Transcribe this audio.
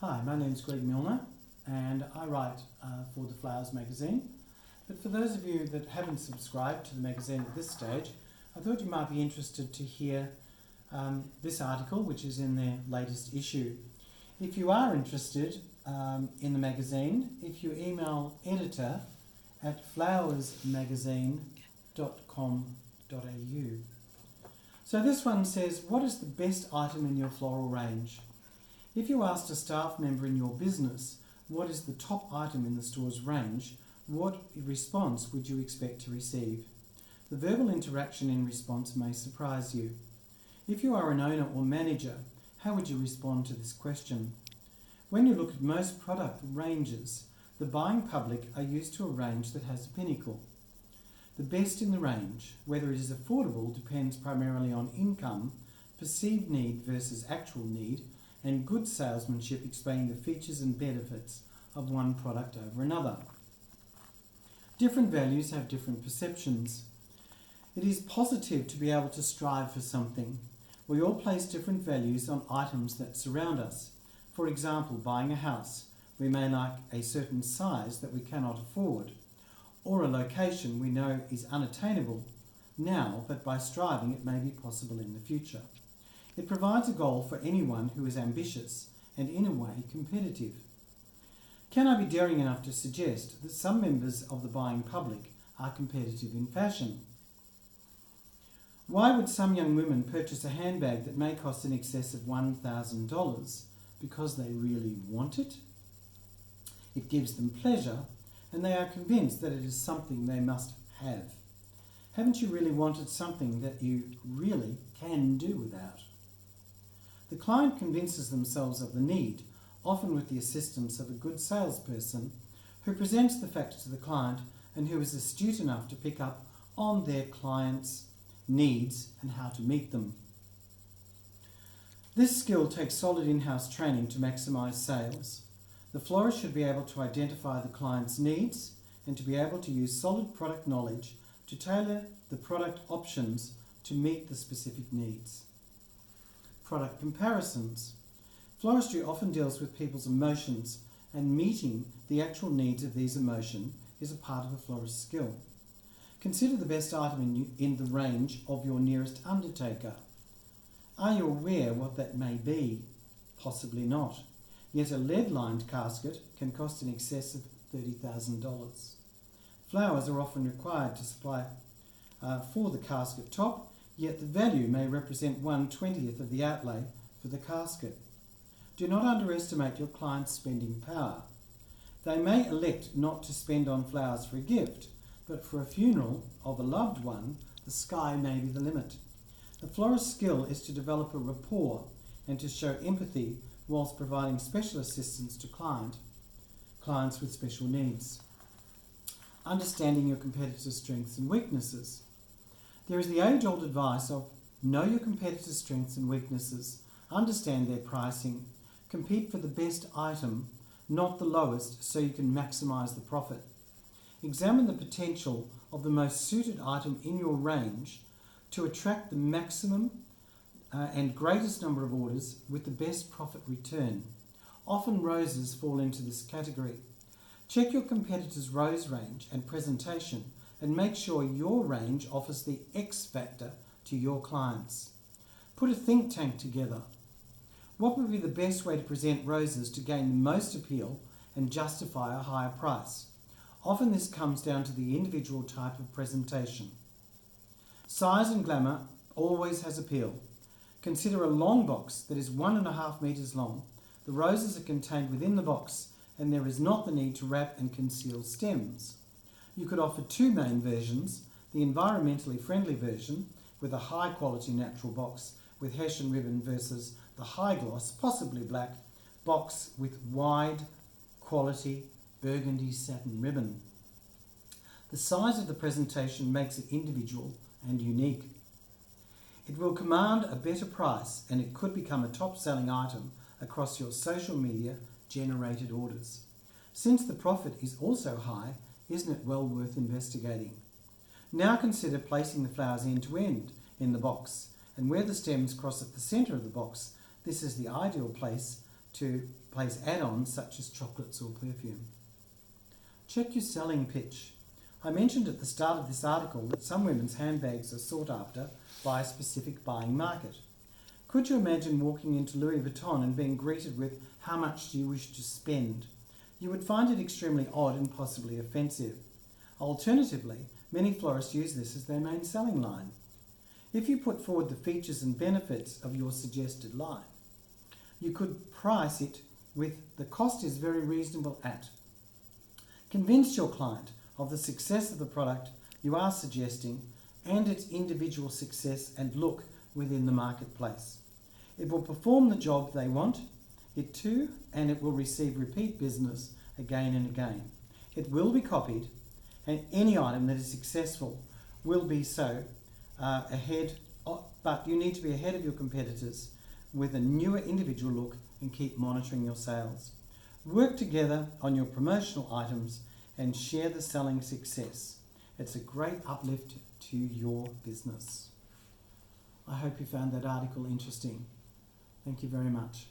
Hi, my name is Gregory Milner and I write for the Flowers magazine. But for those of you that haven't subscribed to the magazine at this stage, I thought you might be interested to hear this article, which is in their latest issue. If you are interested in the magazine, if you email editor@flowersmagazine.com.au. So this one says, what is the best item in your floral range? If you asked a staff member in your business what is the top item in the store's range, what response would you expect to receive? The verbal interaction in response may surprise you. If you are an owner or manager, how would you respond to this question? When you look at most product ranges, the buying public are used to a range that has a pinnacle. The best in the range, whether it is affordable, depends primarily on income, perceived need versus actual need, and good salesmanship explaining the features and benefits of one product over another. Different values have different perceptions. It is positive to be able to strive for something. We all place different values on items that surround us. For example, buying a house. We may like a certain size that we cannot afford, or a location we know is unattainable now, but by striving it may be possible in the future. It provides a goal for anyone who is ambitious and, in a way, competitive. Can I be daring enough to suggest that some members of the buying public are competitive in fashion? Why would some young women purchase a handbag that may cost in excess of $1,000? Because they really want it? It gives them pleasure, and they are convinced that it is something they must have. Haven't you really wanted something that you really can do without? The client convinces themselves of the need, often with the assistance of a good salesperson who presents the facts to the client and who is astute enough to pick up on their client's needs and how to meet them. This skill takes solid in-house training to maximise sales. The florist should be able to identify the client's needs and to be able to use solid product knowledge to tailor the product options to meet the specific needs. Product comparisons. Floristry often deals with people's emotions, and meeting the actual needs of these emotions is a part of a florist's skill. Consider the best item in the range of your nearest undertaker. Are you aware what that may be? Possibly not. Yet a lead-lined casket can cost in excess of $30,000. Flowers are often required to supply for the casket top, yet the value may represent 1/20th of the outlay for the casket. Do not underestimate your client's spending power. They may elect not to spend on flowers for a gift, but for a funeral of a loved one, the sky may be the limit. The florist's skill is to develop a rapport and to show empathy whilst providing special assistance to clients with special needs. Understanding your competitors' strengths and weaknesses. There is the age-old advice of know your competitors' strengths and weaknesses, understand their pricing, compete for the best item, not the lowest, so you can maximise the profit. Examine the potential of the most suited item in your range to attract the maximum and greatest number of orders with the best profit return. Often roses fall into this category. Check your competitors' rose range and presentation and make sure your range offers the X factor to your clients. Put a think tank together. What would be the best way to present roses to gain the most appeal and justify a higher price? Often this comes down to the individual type of presentation. Size and glamour always has appeal. Consider a long box that is 1.5 metres long. The roses are contained within the box and there is not the need to wrap and conceal stems. You could offer two main versions, the environmentally friendly version with a high quality natural box with Hessian ribbon versus the high gloss, possibly black, box with wide quality burgundy satin ribbon. The size of the presentation makes it individual and unique. It will command a better price and it could become a top selling item across your social media generated orders. Since the profit is also high, isn't it well worth investigating? Now consider placing the flowers end to end in the box, and where the stems cross at the centre of the box, this is the ideal place to place add-ons such as chocolates or perfume. Check your selling pitch. I mentioned at the start of this article that some women's handbags are sought after by a specific buying market. Could you imagine walking into Louis Vuitton and being greeted with, "How much do you wish to spend?" You would find it extremely odd and possibly offensive. Alternatively, many florists use this as their main selling line. If you put forward the features and benefits of your suggested line, you could price it with "the cost is very reasonable at." Convince your client of the success of the product you are suggesting and its individual success and look within the marketplace. It will perform the job they want it to, and it will receive repeat business again and again. It will be copied, and any item that is successful will be so but you need to be ahead of your competitors with a newer individual look and keep monitoring your sales. Work together on your promotional items and share the selling success. It's a great uplift to your business. I hope you found that article interesting. Thank you very much.